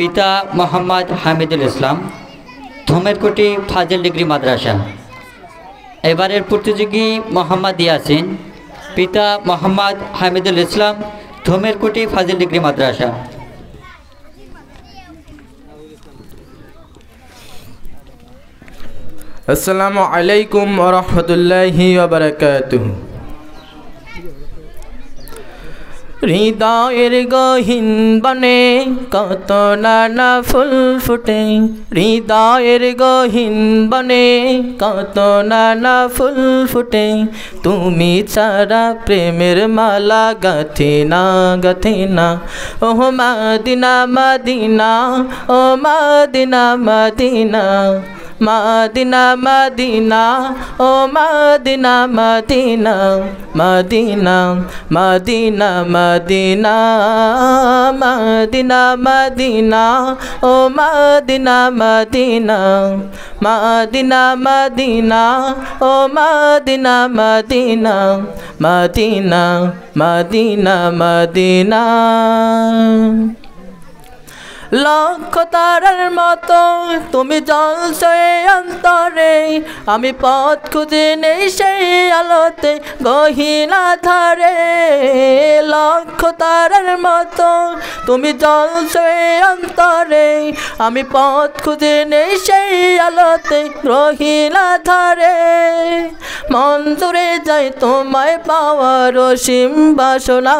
পিতা মোহাম্মদ হামিদুল ইসলাম, ধমেরকুটি ফাজিল ডিগ্রি মাদ্রাসা। এবারের প্রতিযোগী মোহাম্মদ ইয়াসিন, পিতা মোহাম্মদ হামিদুল ইসলাম, ধমেরকুটি ফাজিল ডিগ্রি মাদ্রাসা। আসসালামু আলাইকুম ওয়া রাহমাতুল্লাহি ওয়া বারাকাতুহু। হৃদয়ের গহীন বনে কত নানা ফুল ফুটে, হৃদয়ের গহীন বনে কত নানা ফুল ফুটে, তুমি ছাড়া প্রেমের মালা গাঁথে না গাঁথে না। ও মদিনা মদিনা, ও মদিনা মদিনা, মদিনা মদিনা, ও Medina Medina, Medina Medina Medina, Medina Medina, ও মদিনা মদিনা, মদিনা মদিনা, ও Medina Medina, Medina Medina Medina. লক্ষ তারার মতো তুমি জ্বলছো অন্তরে, আমি পথ খুঁজে নেই সেই আলোতে গহীন আঁধারে। লক্ষ তারার মতো তুমি জ্বলছো অন্তরে, আমি পথ খুঁজে নেই সেই আলোতে গহীন আঁধারে। মন জুড়ে যায় তোমায় পাওয়ার অসীম বাসনা,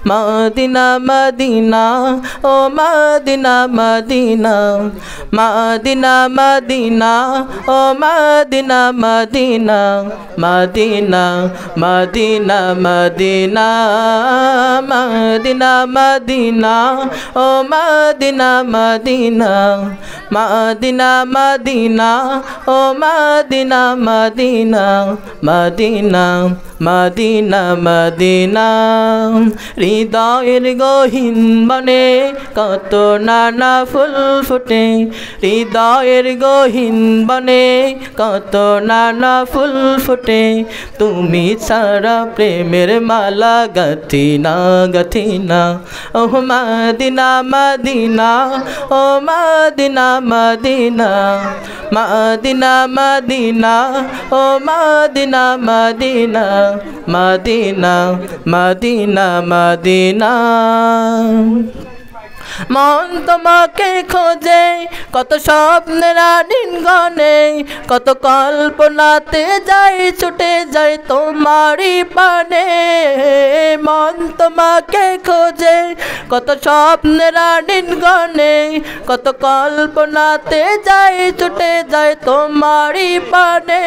মদিনা মদিনা, ও মদিনা মদিনা, মদিনা মদিনা, ও Medina Medina, Medina Medina Medina, Medina Medina, ও মদিনা মদিনা, মদিনা মদিনা, ও Medina Medina, Medina Medina Medina. হৃদয়ের গহীন বনে কত নানা ফুল ফুটে, হৃদয়ের গহীন বনে কত নানা ফুল ফুটে, তুমি ছাড়া প্রেমের মালা গাঁথি না গাঁথি না। ও মদিনা মদিনা, ও মদিনা মদিনা, মদিনা মদিনা, ও Medina Medina, Medina Medina Medina. মন তোমাকে খোঁজে কত স্বপ্নের আলিঙ্গনে, কত কল্পনাতে যাই ছুটে যাই তোমারই পানে। মন তোমাকে খোঁজে কত স্বপ্নের আলিঙ্গনে, কত কল্পনাতে যাই ছুটে যাই তোমারই পানে।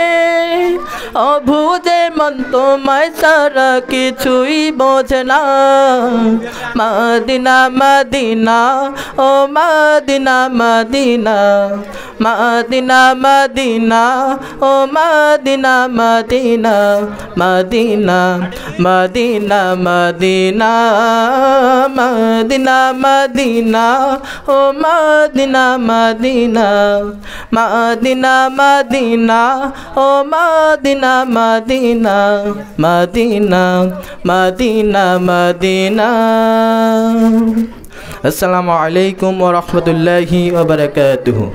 অবুঝে মন তোমায় ছাড়া কিছুই বোঝে না, মদিনা মদিনা, ও মদিনা মদিনা, মদিনা মদিনা, ও Medina Medina, Medina Medina Medina, Medina Medina, ও মদিনা মদিনা, মদিনা মদিনা, ও Medina Medina, Medina Medina Medina. আসসালামু আলাইকুম ওয়া রাহমাতুল্লাহি ওয়া বারাকাতুহু।